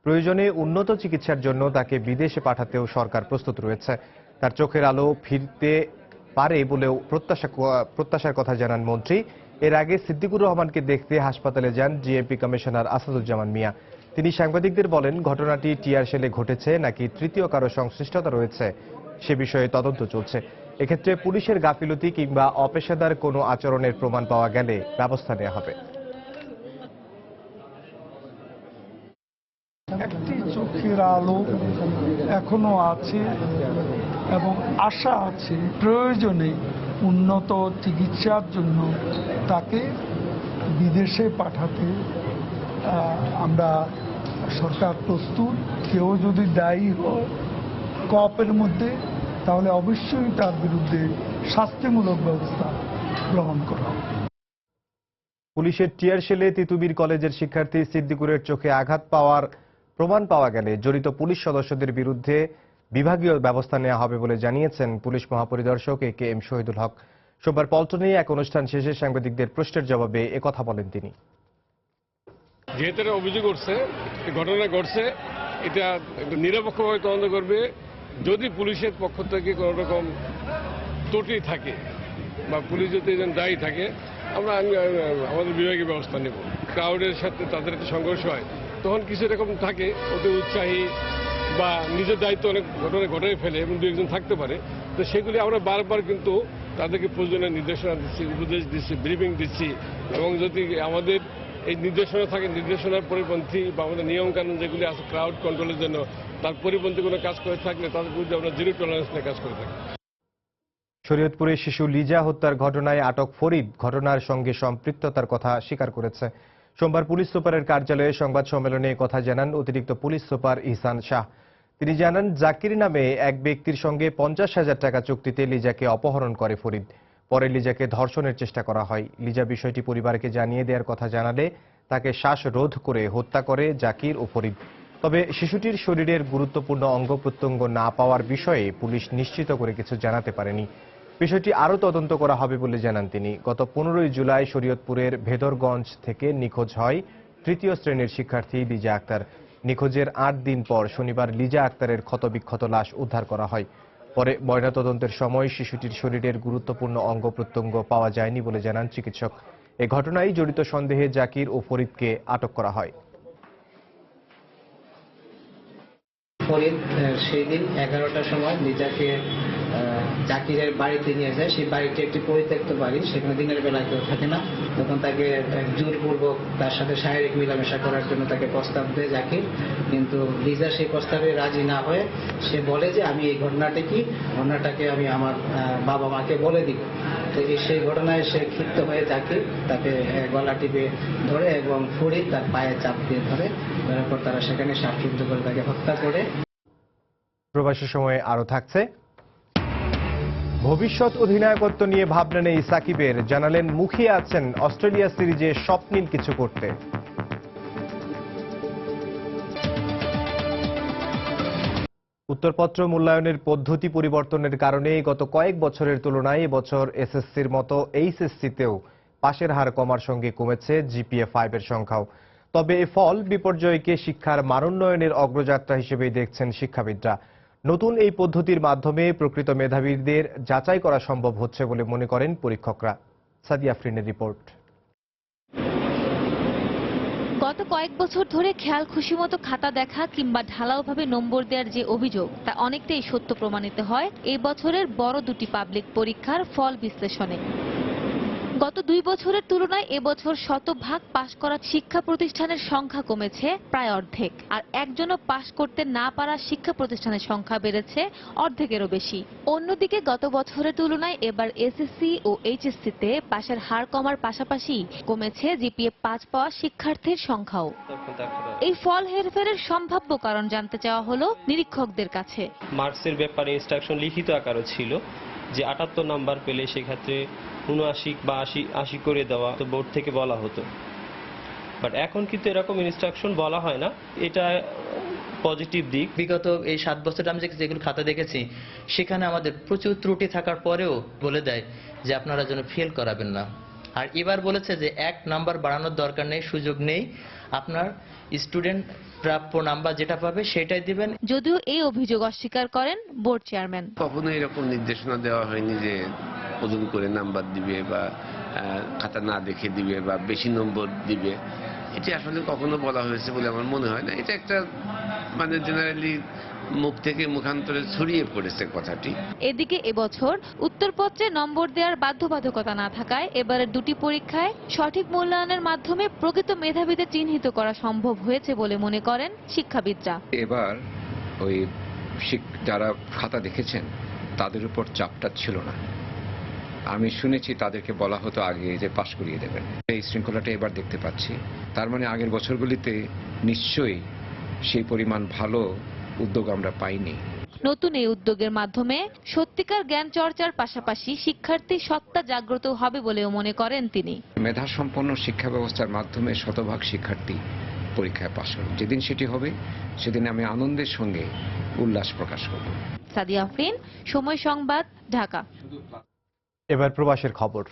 প্রয়োজনে উন্নত চিকিৎসার জন্য তাকে বিদেশে পাঠাতেও সরকার প্রস্তুত রয়েছে। তার চোখের আলো ফিরতে পারে বলেও প্রত্যাশার কথা জানান মন্ত্রী। এর আগে সিদ্দিকুর রহমানকে দেখতে হাসপাতালে যান ডিএমপি কমিশনার আসাদুজ্জামান মিয়া। তিনি সাংবাদিকদের বলেন, ঘটনাটি টিয়ার সেলে ঘটেছে নাকি তৃতীয় কারো সংশ্লিষ্টতা রয়েছে সে বিষয়ে তদন্ত চলছে। এক্ষেত্রে পুলিশের গাফিলতি কিংবা অপেশাদার কোনো আচরণের প্রমাণ পাওয়া গেলে ব্যবস্থা নেওয়া হবে।
একটি চোখের আলো এখনো আছে এবং আশা আছে প্রয়োজনে উন্নত চিকিৎসার জন্য তাকে বিদেশে পাঠাতে আমরা সরকার প্রস্তুত। কেউ যদি দায়ী হয় কপের মধ্যে, তাহলে অবশ্যই তার বিরুদ্ধে শাস্তিমূলক ব্যবস্থা গ্রহণ করা হবে।
পুলিশের টিয়ার সেলে তিতুমির কলেজের শিক্ষার্থী সিদ্দিকুরের চোখে আঘাত পাওয়ার প্রমাণ পাওয়া গেলে জড়িত পুলিশ সদস্যদের বিরুদ্ধে বিভাগীয় ব্যবস্থা নেওয়া হবে বলে জানিয়েছেন পুলিশ মহাপরিদর্শক এ.কে.এম. শহীদুল হক। সোমবার পল্টনে এক অনুষ্ঠান শেষে সাংবাদিকদের প্রশ্নের জবাবে একথা বলেন তিনি।
যেহেতু অভিযোগ করছে, ঘটনা ঘটছে, এটা নিরপেক্ষভাবে তদন্ত করবে। যদি পুলিশের পক্ষ থেকে কোনো রকম ত্রুটি থাকে বা পুলিশ যদি দায়ী থাকে, আমরা আমাদের বিভাগীয় ব্যবস্থা নেব। ক্রাউডের সাথে তাদের একটা সংঘর্ষ হয়, তখন কিছু এরকম থাকে অতি উৎসাহী বা নিজের দায়িত্ব অনেক ঘটনা ঘটাই ফেলে এবং দু একজন থাকতে পারে। তো সেগুলি আমরা বারবার কিন্তু তাদেরকে প্রয়োজনীয় নির্দেশনা দিচ্ছি, উপদেশ দিচ্ছি, ব্রিফিং দিচ্ছি। এবং যদি আমাদের এই নির্দেশনা থাকে, নির্দেশনার পরিপন্থী বা আমাদের নিয়মকানুন যেগুলি আছে ক্রাউড কন্ট্রোলের জন্য, তার পরিপন্থী কোনো কাজ করে থাকলে তাদের বিরুদ্ধে আমরা জিরো টলারেন্স নিয়ে কাজ করে থাকি।
শরীয়তপুরে শিশু লিজা হত্যার ঘটনায় আটক ফরিদ ঘটনার সঙ্গে সম্পৃক্ততার কথা স্বীকার করেছে। সোমবার পুলিশ সুপারের কার্যালয়ে সংবাদ সম্মেলনে কথা জানান অতিরিক্ত পুলিশ সুপার ইহসান শাহ। তিনি জানান, জাকির নামে এক ব্যক্তির সঙ্গে 50,000 টাকা চুক্তিতে লিজাকে অপহরণ করে ফরিদ। পরে লিজাকে ধর্ষণের চেষ্টা করা হয়। লিজা বিষয়টি পরিবারকে জানিয়ে দেওয়ার কথা জানালে তাকে শ্বাসরোধ করে হত্যা করে জাকির ও ফরিদ। তবে শিশুটির শরীরের গুরুত্বপূর্ণ অঙ্গ প্রত্যঙ্গ না পাওয়ার বিষয়ে পুলিশ নিশ্চিত করে কিছু জানাতে পারেনি। বিষয়টি আরও তদন্ত করা হবে বলে জানান তিনি। গত 15 জুলাই শরীয়তপুরের ভেদরগঞ্জ থেকে নিখোঁজ হয় তৃতীয় শ্রেণীর শিক্ষার্থী লিজা আক্তার। নিখোঁজের 8 দিন পর শনিবার লিজা আক্তারের ক্ষতবিক্ষত লাশ উদ্ধার করা হয়। পরে ময়নাতদন্তের সময় শিশুটির শরীরের গুরুত্বপূর্ণ অঙ্গ প্রত্যঙ্গ পাওয়া যায়নি বলে জানান চিকিৎসক। এ ঘটনায় জড়িত সন্দেহে জাকির ও ফরিদকে আটক করা হয়।
ফরিদ সেই দিন 11টার সময় লিজাকে জাকিরের বাড়িতে নিয়ে যায়। সেই বাড়িটি একটি পরিত্যক্ত বাড়ি, সেখানে দিনের বেলা কেউ থাকে না। তখন তাকে জোরপূর্বক তার সাথে শারীরিক মেলামেশা করার জন্য তাকে প্রস্তাব দেয় জাকির, কিন্তু লিজা সেই প্রস্তাবে রাজি না হয়ে সে বলে যে আমি এই ঘটনাটাকে আমি আমার বাবা মাকে বলে দিব। তো সেই ঘটনায় সে ক্ষিপ্ত হয়ে জাকির তাকে গলা টিপে ধরে এবং ফরিদ তার পায়ে চাপ দিয়ে ধরে, তারপর তারা সেখানে শ্বাসরুদ্ধ করে তাকে হত্যা করে।
প্রবাসী সময়ে আরও থাকছে, ভবিষ্যৎ অধিনায়কত্ব নিয়ে ভাবনা নেই সাকিবের, জানালেন মুখিয়ে আছেন অস্ট্রেলিয়া সিরিজে স্বপ্নিল কিছু করতে। উত্তরপত্র মূল্যায়নের পদ্ধতি পরিবর্তনের কারণে গত কয়েক বছরের তুলনায় এবছর এসএসসির মতো এইচএসসিতেও পাশের হার কমার সঙ্গে কমেছে জিপিএ 5 এর সংখ্যাও। তবে এ ফল বিপর্যয়কে শিক্ষার মানোন্নয়নের অগ্রযাত্রা হিসেবেই দেখছেন শিক্ষাবিদরা। নতুন এই পদ্ধতির মাধ্যমে প্রকৃত মেধাবীদের যাচাই করা সম্ভব হচ্ছে বলে মনে করেন পরীক্ষকরা। সাদিয়া আফরিনের রিপোর্ট।
গত কয়েক বছর ধরে খেয়াল খুশিমতো খাতা দেখা কিংবা ঢালাওভাবে নম্বর দেওয়ার যে অভিযোগ, তা অনেকটাই সত্য প্রমাণিত হয় এই বছরের বড় দুটি পাবলিক পরীক্ষার ফল বিশ্লেষণে। গত 2 বছরের তুলনায় এবছর শতভাগ পাশ করা শিক্ষা প্রতিষ্ঠানের সংখ্যা কমেছে প্রায় অর্ধেক, আর একজনও পাশ করতে না পারা শিক্ষা প্রতিষ্ঠানের সংখ্যা বেড়েছে অর্ধেকেরও বেশি। অন্যদিকে গত বছরের তুলনায় এবার এসএসসি ও এইচএসসিতে পাশের হার কমার পাশাপাশি কমেছে জিপিএ 5 পাওয়া শিক্ষার্থীর সংখ্যাও। এই ফল হেরফেরের সম্ভাব্য কারণ জানতে চাওয়া হলো নিরীক্ষকদের কাছে।
মার্কসের ব্যাপারে ইনস্ট্রাকশন লিখিত আকারও ছিল যে 78 নাম্বার পেলে সেক্ষেত্রে 79 বা 80 করে দেওয়া তো বোর্ড থেকে বলা হতো, বাট এখন কিন্তু এরকম ইনস্ট্রাকশন বলা হয় না। এটা পজিটিভ দিক।
বিগত এই 7 বছর আমি যেগুলো খাতা দেখেছি সেখানে আমাদের প্রচুর ত্রুটি থাকার পরেও বলে দেয় যে আপনারা যেন ফেল করাবেন না। আর এবার বলেছে যে 1 নাম্বার বাড়ানোর দরকার নেই, সুযোগ নেই, আপনার স্টুডেন্ট প্রাপ্য নাম্বার যেটা পাবে সেটাই দিবেন।
যদিও এই অভিযোগ অস্বীকার করেন বোর্ড চেয়ারম্যান।
কখনো এরকম নির্দেশনা দেওয়া হয়নি যে ওজন করে নাম্বার দিবে বা খাতা না দেখে দিবে বা বেশি নম্বর দিবে। এটি আসলে কখনো বলা হয়েছে বলে আমার মনে হয় না। এটা একটা মানে জেনারেলি মুখ থেকে মুখান্তরে ছড়িয়ে পড়েছে কথাটি।
এদিকে এবছর উত্তরপত্রে নম্বর দেওয়ার বাধ্যবাধকতা না থাকায় এবারের 2টি পরীক্ষায় সঠিক মূল্যায়নের মাধ্যমে প্রকৃত মেধাবীদের চিহ্নিত করা সম্ভব হয়েছে বলে মনে করেন শিক্ষাবিদরা।
এবার ওই যারা খাতা দেখেছেন তাদের উপর চাপটা ছিল না। আমি শুনেছি তাদেরকে বলা হতো আগে যে পাশ করিয়ে দেবেন। এই শৃঙ্খলাটা এবার দেখতে পাচ্ছি। তার মানে আগের বছরগুলিতে নিশ্চয়ই সেই পরিমাণ ভালো উদ্যোগ আমরা পাইনি।
নতুন এই উদ্যোগের মাধ্যমে সত্যিকার জ্ঞান চর্চার পাশাপাশি শিক্ষার্থী সত্তা জাগ্রত হবে বলেও মনে করেন তিনি।
মেধাসম্পন্ন শিক্ষা ব্যবস্থার মাধ্যমে শতভাগ শিক্ষার্থী পরীক্ষায় পাশ হবে। যেদিন সেটি হবে সেদিন আমি আনন্দের সঙ্গে উল্লাস প্রকাশ করব।
সাদিয়া আফরিন, সময় সংবাদ, ঢাকা।
এবার প্রবাসের খবর।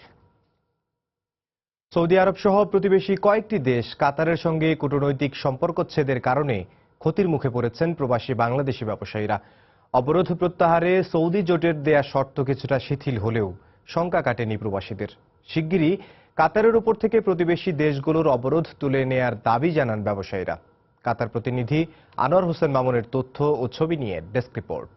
সৌদি আরব সহ প্রতিবেশী কয়েকটি দেশ কাতারের সঙ্গে কূটনৈতিক সম্পর্কচ্ছেদের কারণে ক্ষতির মুখে পড়েছেন প্রবাসী বাংলাদেশি ব্যবসায়ীরা। অবরোধ প্রত্যাহারে সৌদি জোটের দেয়া শর্ত কিছুটা শিথিল হলেও শঙ্কা কাটেনি প্রবাসীদের। শিগগিরই কাতারের উপর থেকে প্রতিবেশী দেশগুলোর অবরোধ তুলে নেয়ার দাবি জানান ব্যবসায়ীরা। কাতার প্রতিনিধি আনোয়ার হোসেন মামুনের তথ্য ও ছবি নিয়ে ডেস্ক রিপোর্ট।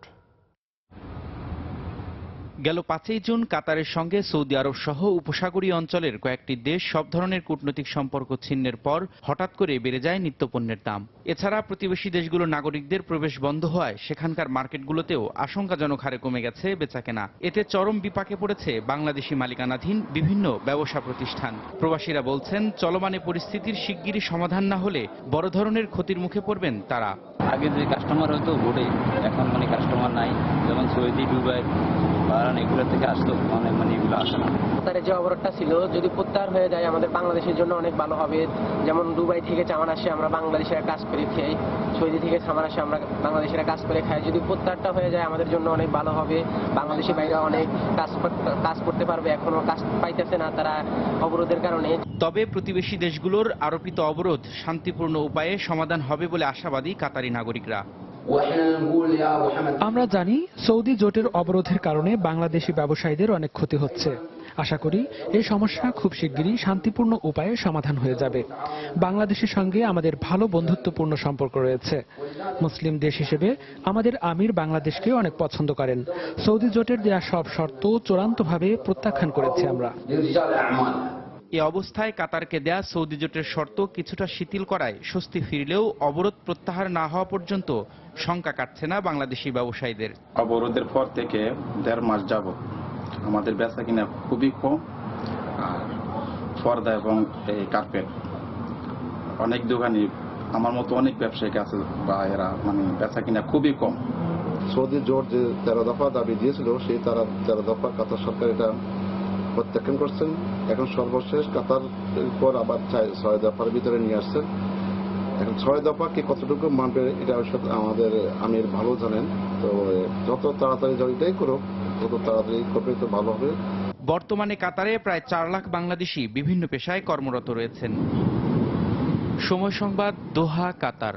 গেল 5 জুন কাতারের সঙ্গে সৌদি আরব সহ উপসাগরীয় অঞ্চলের কয়েকটি দেশ সব ধরনের কূটনৈতিক সম্পর্ক ছিন্নের পর হঠাৎ করে বেড়ে যায় নিত্যপণ্যের দাম। এছাড়া প্রতিবেশী দেশগুলোর নাগরিকদের প্রবেশ বন্ধ হওয়ায় সেখানকার মার্কেটগুলোতেও আশঙ্কাজনক হারে কমে গেছে বেচাকেনা। এতে চরম বিপাকে পড়েছে বাংলাদেশি মালিকানাধীন বিভিন্ন ব্যবসা প্রতিষ্ঠান। প্রবাসীরা বলছেন চলমান পরিস্থিতির শিগগিরই সমাধান না হলে বড় ধরনের ক্ষতির মুখে পড়বেন তারা।
আগে যে কাস্টমার হতো বোর্ডে, এখন কাস্টমার নাই। যেমন সৌদি, দুবাই, বাহরাইন এগুলো থেকে আসতো, এগুলো আসে না।
কাতারে যে অবরোধটা ছিল যদি প্রত্যাহার হয়ে যায় আমাদের বাংলাদেশের জন্য অনেক ভালো হবে। যেমন দুবাই থেকে সামান আসে, আমরা বাংলাদেশের কাজ করে খাই। সৌদি থেকে সামান আসে, আমরা বাংলাদেশের কাজ করে খাই। যদি প্রত্যাহারটা হয়ে যায় আমাদের জন্য অনেক ভালো হবে। বাংলাদেশি ভাইরা অনেক কাজ করতে পারবে, এখনো কাজ পাইতেছে না তারা অবরোধের কারণে।
তবে প্রতিবেশী দেশগুলোর আরোপিত অবরোধ শান্তিপূর্ণ উপায়ে সমাধান হবে বলে আশাবাদী কাতারি নাগরিকরা।
আমরা জানি সৌদি জোটের অবরোধের কারণে বাংলাদেশি ব্যবসায়ীদের অনেক ক্ষতি হচ্ছে। আশা করি এই সমস্যা খুব শিগগিরই শান্তিপূর্ণ উপায়ে সমাধান হয়ে যাবে। বাংলাদেশের সঙ্গে আমাদের ভালো বন্ধুত্বপূর্ণ সম্পর্ক রয়েছে। মুসলিম দেশ হিসেবে আমাদের আমির বাংলাদেশকে অনেক পছন্দ করেন। সৌদি জোটের দেয়া সব শর্ত চূড়ান্তভাবে প্রত্যাখ্যান করেছি আমরা।
এ অবস্থায় কাতারকে দেয়া সৌদি জোটের শর্ত কিছুটা শিথিল করায় স্বস্তি ফিরলেও অবরোধ প্রত্যাহার না হওয়া পর্যন্ত শঙ্কা কাটছে না বাংলাদেশি ব্যবসায়ীদের।
অবরোধের পর থেকে 1.5 মাস যাবত আমাদের বেচা কিনা খুবই কম। আর পর্দা এবং এই কার্পেট অনেক দোকানি, আমার মতো অনেক ব্যবসায়ী আছে বা এরা বেচা কিনা খুবই কম।
সৌদি জোট যে 13 দফা দাবি দিয়েছিল সেই 13 দফা কাতার সরকার এটা প্রত্যাখ্যান করছেন। এখন সর্বশেষ কাতার পর আবার 6 দফার ভিতরে নিয়ে আসছেন। এখন 6 দফা কি কতটুকু মানবে এটা আমাদের আমির ভালো জানেন। তো যত তাড়াতাড়ি এটাই করুক, তত তাড়াতাড়ি করবে তো ভালো হবে।
বর্তমানে কাতারে প্রায় 4 লাখ বাংলাদেশি বিভিন্ন পেশায় কর্মরত রয়েছেন। সময় সংবাদ, দোহা, কাতার।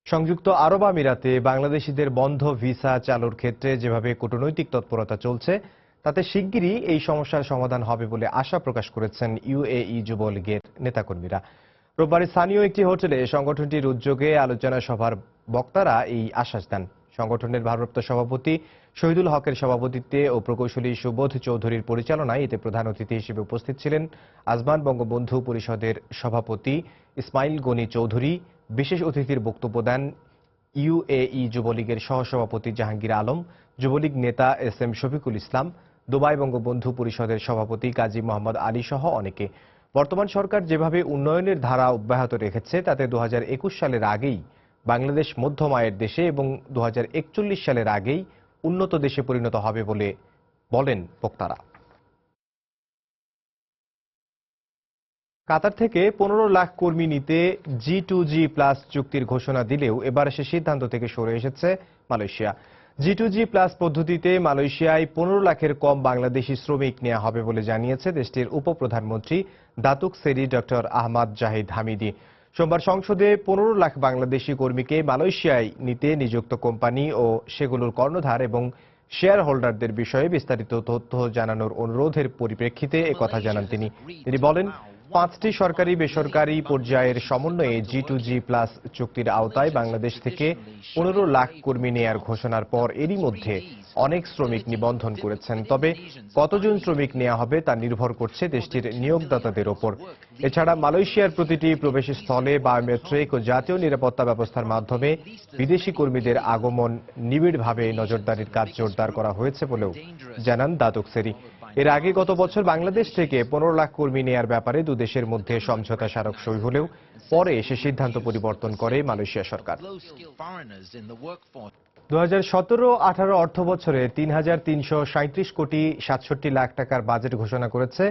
সংযুক্ত আরব আমিরাতে বাংলাদেশিদের বন্ধ ভিসা চালুর ক্ষেত্রে যেভাবে কূটনৈতিক তৎপরতা চলছে তাতে শিগগিরই এই সমস্যার সমাধান হবে বলে আশা প্রকাশ করেছেন ইউএই যুবলীগের নেতাকর্মীরা। রোববার স্থানীয় একটি হোটেলে সংগঠনটির উদ্যোগে আলোচনা সভার বক্তারা এই আশ্বাস দেন। সংগঠনের ভারপ্রাপ্ত সভাপতি শহীদুল হকের সভাপতিত্বে ও প্রকৌশলী সুবোধ চৌধুরীর পরিচালনায় এতে প্রধান অতিথি হিসেবে উপস্থিত ছিলেন আজমান বঙ্গবন্ধু পরিষদের সভাপতি ইসমাইল গনি চৌধুরী। বিশেষ অতিথির বক্তব্য দেন ইউএই যুবলীগের সহসভাপতি জাহাঙ্গীর আলম, যুবলীগ নেতা এস.এম. শফিকুল ইসলাম, দুবাই বঙ্গবন্ধু পরিষদের সভাপতি কাজী মোহাম্মদ আলী সহ অনেকে। বর্তমান সরকার যেভাবে উন্নয়নের ধারা অব্যাহত রেখেছে তাতে 2021 সালের আগেই বাংলাদেশ মধ্যম আয়ের দেশে এবং 2041 সালের আগেই উন্নত দেশে পরিণত হবে বলে বলেন বক্তারা। কাতার থেকে 15 লাখ কর্মী নিতে G2G+ চুক্তির ঘোষণা দিলেও এবার সে সিদ্ধান্ত থেকে সরে এসেছে মালয়েশিয়া। G2G+ পদ্ধতিতে মালয়েশিয়ায় 15 লাখের কম বাংলাদেশি শ্রমিক নেওয়া হবে বলে জানিয়েছে দেশটির উপপ্রধানমন্ত্রী দাতুক সেরি ডক্টর আহমদ জাহিদ হামিদি। সোমবার সংসদে 15 লাখ বাংলাদেশি কর্মীকে মালয়েশিয়ায় নিতে নিযুক্ত কোম্পানি ও সেগুলোর কর্ণধার এবং শেয়ার হোল্ডারদের বিষয়ে বিস্তারিত তথ্য জানানোর অনুরোধের পরিপ্রেক্ষিতে একথা জানান তিনি। তিনি বলেন, 5টি সরকারি বেসরকারি পর্যায়ের সমন্বয়ে G2G+ চুক্তির আওতায় বাংলাদেশ থেকে 15 লাখ কর্মী নেয়ার ঘোষণার পর এরই মধ্যে অনেক শ্রমিক নিবন্ধন করেছেন। তবে কতজন শ্রমিক নেওয়া হবে তা নির্ভর করছে দেশটির নিয়োগদাতাদের ওপর। এছাড়া মালয়েশিয়ার প্রতিটি প্রবেশস্থলে বায়োমেট্রিক ও জাতীয় নিরাপত্তা ব্যবস্থার মাধ্যমে বিদেশি কর্মীদের আগমন নিবিড়ভাবে নজরদারির কাজ জোরদার করা হয়েছে বলেও জানান দাতুক সেরি। এর আগে গত বছর বাংলাদেশ থেকে 15 লাখ কর্মী নেয়ার ব্যাপারে দুদেশের মধ্যে সমঝোতা স্মারক সই হলেও পরে সে সিদ্ধান্ত পরিবর্তন করে মালয়েশিয়া সরকার। 2017-18 অর্থ বছরে 3,337 কোটি 67 লাখ টাকার বাজেট ঘোষণা করেছে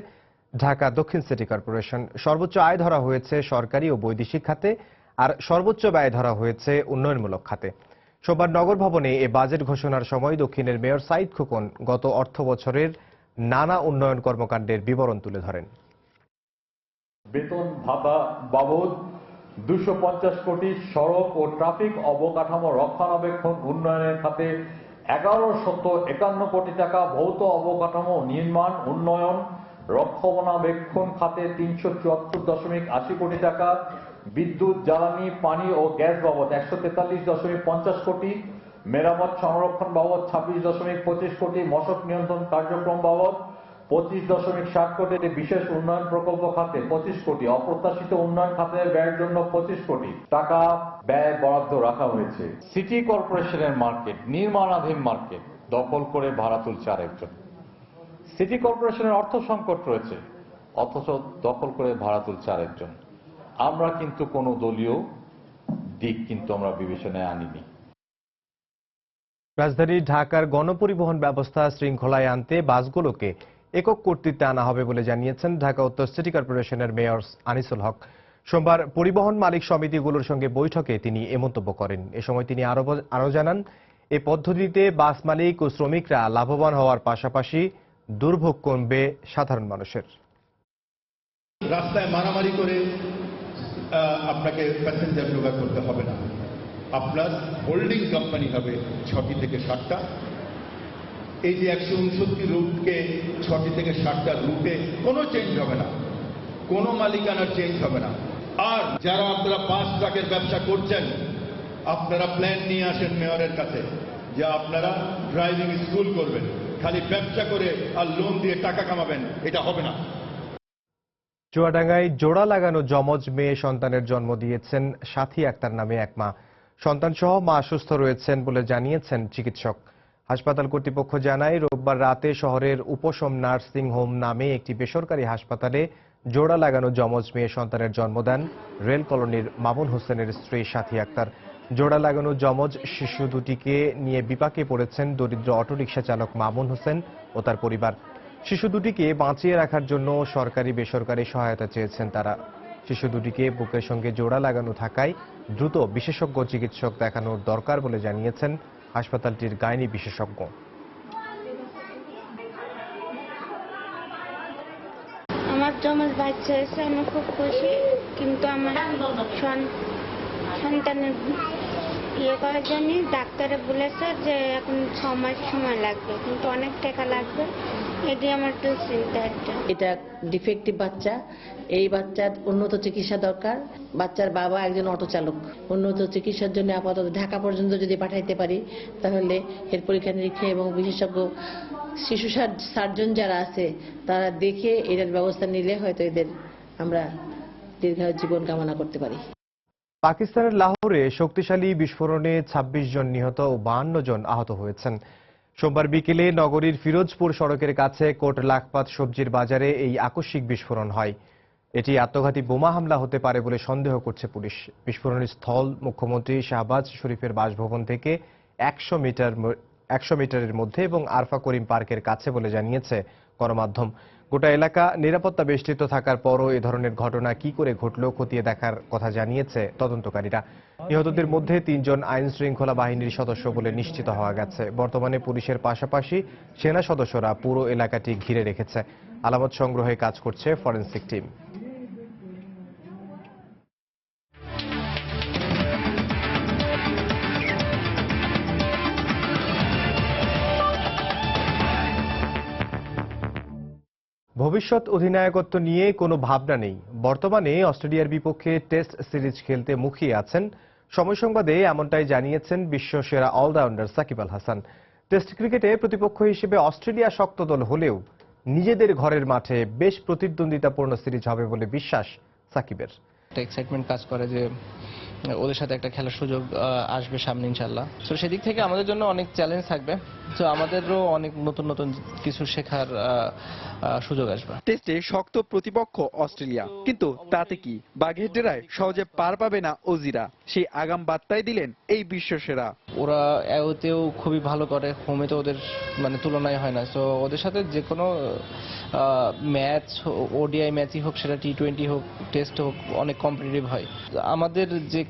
ঢাকা দক্ষিণ সিটি কর্পোরেশন। সর্বোচ্চ আয় ধরা হয়েছে সরকারি ও বৈদেশিক খাতে, আর সর্বোচ্চ ব্যয় ধরা হয়েছে উন্নয়নমূলক খাতে। সোমবার নগর ভবনে এ বাজেট ঘোষণার সময় দক্ষিণের মেয়র সাইদ খোকন গত অর্থ বছরের নানা উন্নয়ন কর্মকাণ্ডের বিবরণ তুলে ধরেন।
বেতন ভাতা বাবদ 250 কোটি, সড়ক ও ট্রাফিক অবকাঠামো রক্ষণাবেক্ষণ উন্নয়নের খাতে 1151 কোটি টাকা, ভৌত অবকাঠামো নির্মাণ উন্নয়ন রক্ষণাবেক্ষণ খাতে 374.80 কোটি টাকা, বিদ্যুৎ জ্বালানি পানি ও গ্যাস বাবদ 143.50 কোটি, মেরামত সংরক্ষণ বাবদ 26.25 কোটি, মশক নিয়ন্ত্রণ কার্যক্রম বাবদ 25.60 কোটি, বিশেষ উন্নয়ন প্রকল্প খাতে 25 কোটি, অপ্রত্যাশিত উন্নয়ন খাতের ব্যয়ের জন্য 25 কোটি টাকা ব্যয় বরাদ্দ রাখা হয়েছে। সিটি কর্পোরেশনের মার্কেট, নির্মাণাধীন মার্কেট দখল করে ভাড়া তুলছে আরেকজন। সিটি কর্পোরেশনের অর্থ সংকট রয়েছে, অথচ দখল করে ভাড়া তুলছে আরেকজন। আমরা কিন্তু কোনো দলীয় দিক কিন্তু আমরা বিবেচনায় আনিনি।
রাজধানী ঢাকার গণপরিবহন ব্যবস্থা শৃঙ্খলায় আনতে বাসগুলোকে একক কর্তৃত্বে আনা হবে বলে জানিয়েছেন ঢাকা উত্তর সিটি কর্পোরেশনের মেয়র আনিসুল হক। সোমবার পরিবহন মালিক সমিতিগুলোর সঙ্গে বৈঠকে তিনি এ মন্তব্য করেন। এ সময় তিনি আরো জানান, এই পদ্ধতিতে বাস মালিক ও শ্রমিকরা লাভবান হওয়ার পাশাপাশি দুর্ভোগ কমবে সাধারণ মানুষের।
রাস্তায় মারামারি করে আপনাকে প্যাসেঞ্জার জোগাড় করতে হবে না। আপনার হোল্ডিং কোম্পানি হবে 6টি থেকে 7টা। এই যে 159 রুটকে 6টি থেকে 7টা রুটে কোনো চেঞ্জ হবে না, কোনো মালিকানার চেঞ্জ হবে না। আর যারা আপনারা বাস ট্রাকের ব্যবসা করছেন, আপনারা প্ল্যান নিয়ে আসেন মেয়রের কাছে যে আপনারা ড্রাইভিং স্কুল করবেন, খালি ব্যবসা করে আর লোন দিয়ে টাকা কামাবেন, এটা হবে না।
চুয়াডাঙ্গায় জোড়া লাগানো যমজ মেয়ে সন্তানের জন্ম দিয়েছেন সাথী আক্তার নামে এক মা। সন্তানসহ মা সুস্থ রয়েছেন বলে জানিয়েছেন চিকিৎসক। হাসপাতাল কর্তৃপক্ষ জানায়, রোববার রাতে শহরের উপশম নার্সিং হোম নামে একটি বেসরকারি হাসপাতালে জোড়া লাগানো যমজ মেয়ে সন্তানের জন্ম দেন রেল কলোনির মামুন হোসেনের স্ত্রী সাথী আক্তার। জোড়া লাগানো যমজ শিশু দুটিকে নিয়ে বিপাকে পড়েছেন দরিদ্র অটোরিকশা চালক মামুন হোসেন ও তার পরিবার। শিশু দুটিকে বাঁচিয়ে রাখার জন্য সরকারি বেসরকারি সহায়তা চেয়েছেন তারা। শিশু দুটিকে বুকের সঙ্গে জোড়া লাগানো থাকায় দ্রুত বিশেষজ্ঞ চিকিৎসক দেখানোর দরকার বলে জানিয়েছেন হাসপাতালটির গাইনি বিশেষজ্ঞ।
আমার যমজ বাচ্চা হয়েছে, আমি খুব খুশি, কিন্তু আমার সন্তানের করার জন্য ডাক্তারে বলেছে যে এখন 6 মাস সময় লাগবে, কিন্তু অনেক টাকা লাগবে। এটি আমার একটু চিন্তা।
এটা ডিফেক্টিভ বাচ্চা, এই বাচ্চার উন্নত চিকিৎসা দরকার। বাচ্চার বাবা একজন অটো চালক, উন্নত চিকিৎসার জন্য আপাতত ঢাকা পর্যন্ত যদি পাঠাইতে পারি, তাহলে এর পরীক্ষা নিরীক্ষা এবং বিশেষজ্ঞ শিশু সার্জন যারা আছে তারা দেখে এটার ব্যবস্থা নিলে হয়তো এদের আমরা দীর্ঘায়ু জীবন কামনা করতে পারি।
পাকিস্তানের লাহোরে শক্তিশালী বিস্ফোরণে 26 জন নিহত ও 52 জন আহত হয়েছেন। সোমবার বিকেলে নগরীর ফিরোজপুর সড়কের কাছে কোট লাখপাত সবজির বাজারে এই আকস্মিক বিস্ফোরণ হয়। এটি আত্মঘাতী বোমা হামলা হতে পারে বলে সন্দেহ করছে পুলিশ। বিস্ফোরণের স্থল মুখ্যমন্ত্রী শাহবাজ শরীফের বাসভবন থেকে 100 মিটারের মধ্যে এবং আরফা করিম পার্কের কাছে বলে জানিয়েছে গণমাধ্যম। গোটা এলাকা নিরাপত্তা বেষ্টিত থাকার পরও এ ধরনের ঘটনা কি করে ঘটল খতিয়ে দেখার কথা জানিয়েছে তদন্তকারীরা। নিহতদের মধ্যে 3 জন আইন শৃঙ্খলা বাহিনীর সদস্য বলে নিশ্চিত হওয়া গেছে। বর্তমানে পুলিশের পাশাপাশি সেনা সদস্যরা পুরো এলাকাটি ঘিরে রেখেছে। আলামত সংগ্রহে কাজ করছে ফরেনসিক টিম। ভবিষ্যৎ অধিনায়কত্ব নিয়ে কোনো ভাবনা নেই। বর্তমানে অস্ট্রেলিয়ার বিপক্ষে টেস্ট সিরিজ খেলতে মুখিয়ে আছেন। সময় সংবাদে এমনটাই জানিয়েছেন বিশ্বসেরা অলরাউন্ডার সাকিব আল হাসান। টেস্ট ক্রিকেটে প্রতিপক্ষ হিসেবে অস্ট্রেলিয়া শক্ত দল হলেও নিজেদের ঘরের মাঠে বেশ প্রতিদ্বন্দ্বিতাপূর্ণ সিরিজ হবে বলে বিশ্বাস সাকিবের।
একটা এক্সাইটমেন্ট কাজ করে যে ওদের সাথে একটা খেলার সুযোগ আসবে সামনে ইনশাল্লাহ। তো সেদিক থেকে আমাদের জন্য অনেক চ্যালেঞ্জ থাকবে। তো আমাদেরও অনেক নতুন নতুন কিছু শেখার সুযোগ আসবে।
টেস্টে শক্ত প্রতিপক্ষ অস্ট্রেলিয়া, কিন্তু তাতে কি বাঘের ডেরায় সহজে পার পাবে না অজিরা, সেই আগাম বার্তাই দিলেন এই বিশ্বসেরা।
ওরা এওতেও খুবই ভালো করে, হোমে তো ওদের মানে তুলনায় হয় না। তো ওদের সাথে যে কোনো ম্যাচ, ওডিআই ম্যাচই হোক, সেটা টি20 হোক, টেস্ট হোক, অনেক কম্পিটিটিভ হয়। আমাদের যে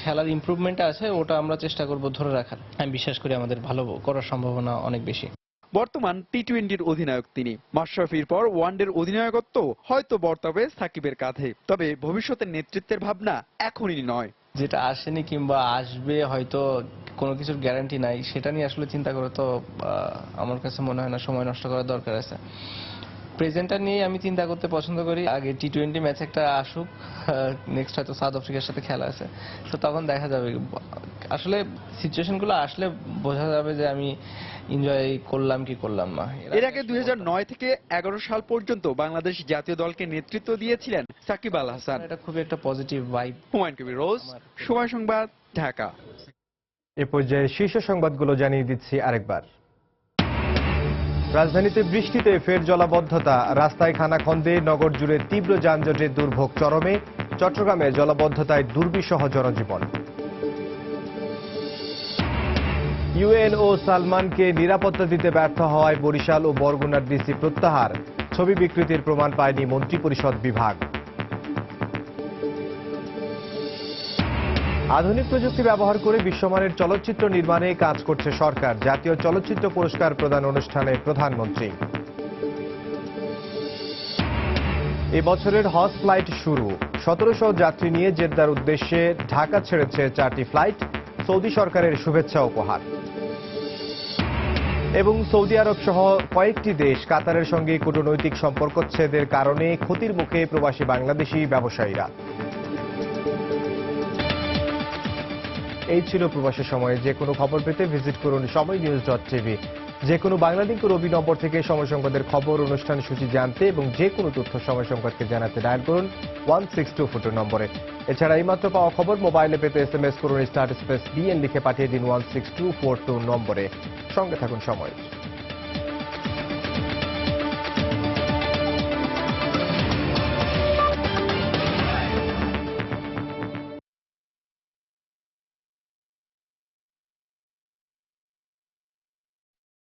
খেলার ইমপ্রুভমেন্ট আছে ওটা আমরা চেষ্টা করব ধরে রাখার। আমি বিশ্বাস করি আমাদের ভালো করার সম্ভাবনা অনেক বেশি।
বর্তমান টি20-র অধিনায়ক তিনি। মাশরাফির পর ওয়ানডের অধিনায়কত্ব হয়তো বর্তাবে সাকিবের কাঁধে, তবে ভবিষ্যতের নেতৃত্বের ভাবনা এখনই নয়।
যেটা আসেনি কিংবা আসবে হয়তো কোনো কিছুর গ্যারান্টি নাই, সেটা নিয়ে আসলে চিন্তা করে তো আমার কাছে মনে হয় না সময় নষ্ট করার দরকার আছে। প্রেজেন্টটা নিয়ে আমি চিন্তা করতে পছন্দ করি। আগে টি20 ম্যাচ একটা আসুক, নেক্সট হয়তো সাউথ আফ্রিকার সাথে খেলা আছে, তো তখন দেখা যাবে। আসলে সিচুয়েশনগুলো আসলে বোঝা যাবে যে আমি এনজয় করলাম কি করলাম না।
এর আগে 2009 থেকে 11 সাল পর্যন্ত বাংলাদেশ জাতীয় দলকে নেতৃত্ব দিয়েছিলেন সাকিব আল হাসান।
এটা খুবই একটা পজিটিভ ভাইব।
হুমায়ুন কবির রোজ, সময় সংবাদ, ঢাকা।
এ পর্যায়ে শীর্ষ সংবাদগুলো জানিয়ে দিচ্ছি আরেকবার। রাজধানীতে বৃষ্টিতে ফের জলাবদ্ধতা, রাস্তায় খানাখন্দে, নগর জুড়ে তীব্র যানজটের দুর্ভোগ চরমে। চট্টগ্রামে জলাবদ্ধতায় দুর্বিষহ জনজীবন। ইউএনও সালমানকে নিরাপত্তা দিতে ব্যর্থ হওয়ায় বরিশাল ও বরগুনার ডিসি প্রত্যাহার। ছবি বিকৃতির প্রমাণ পায়নি মন্ত্রিপরিষদ বিভাগ। আধুনিক প্রযুক্তি ব্যবহার করে বিশ্বমানের চলচ্চিত্র নির্মাণে কাজ করছে সরকার। জাতীয় চলচ্চিত্র পুরস্কার প্রদান অনুষ্ঠানে প্রধানমন্ত্রী। এবছরের হজ ফ্লাইট শুরু। 1700 যাত্রী নিয়ে জেদ্দার উদ্দেশ্যে ঢাকা ছেড়েছে 4টি ফ্লাইট। সৌদি সরকারের শুভেচ্ছা উপহার। এবং সৌদি আরব সহ কয়েকটি দেশ কাতারের সঙ্গে কূটনৈতিক সম্পর্কচ্ছেদের কারণে ক্ষতির মুখে প্রবাসী বাংলাদেশি ব্যবসায়ীরা। এই ছিল প্রবাসী সময়ে। যে কোনো খবর পেতে ভিজিট করুন সময়নিউজ.tv। যে কোনো বাংলালিংকের রবি নম্বর থেকে সময় সংবাদের খবর, অনুষ্ঠান সূচি জানতে এবং যে কোনো তথ্য সময় সংবাদকে জানাতে ডায়াল করুন 1624 নম্বরে। এছাড়া এইমাত্র পাওয়া খবর মোবাইলে পেতে SMS করুন *BN লিখে পাঠিয়ে দিন 16242 নম্বরে। সঙ্গে থাকুন সময়।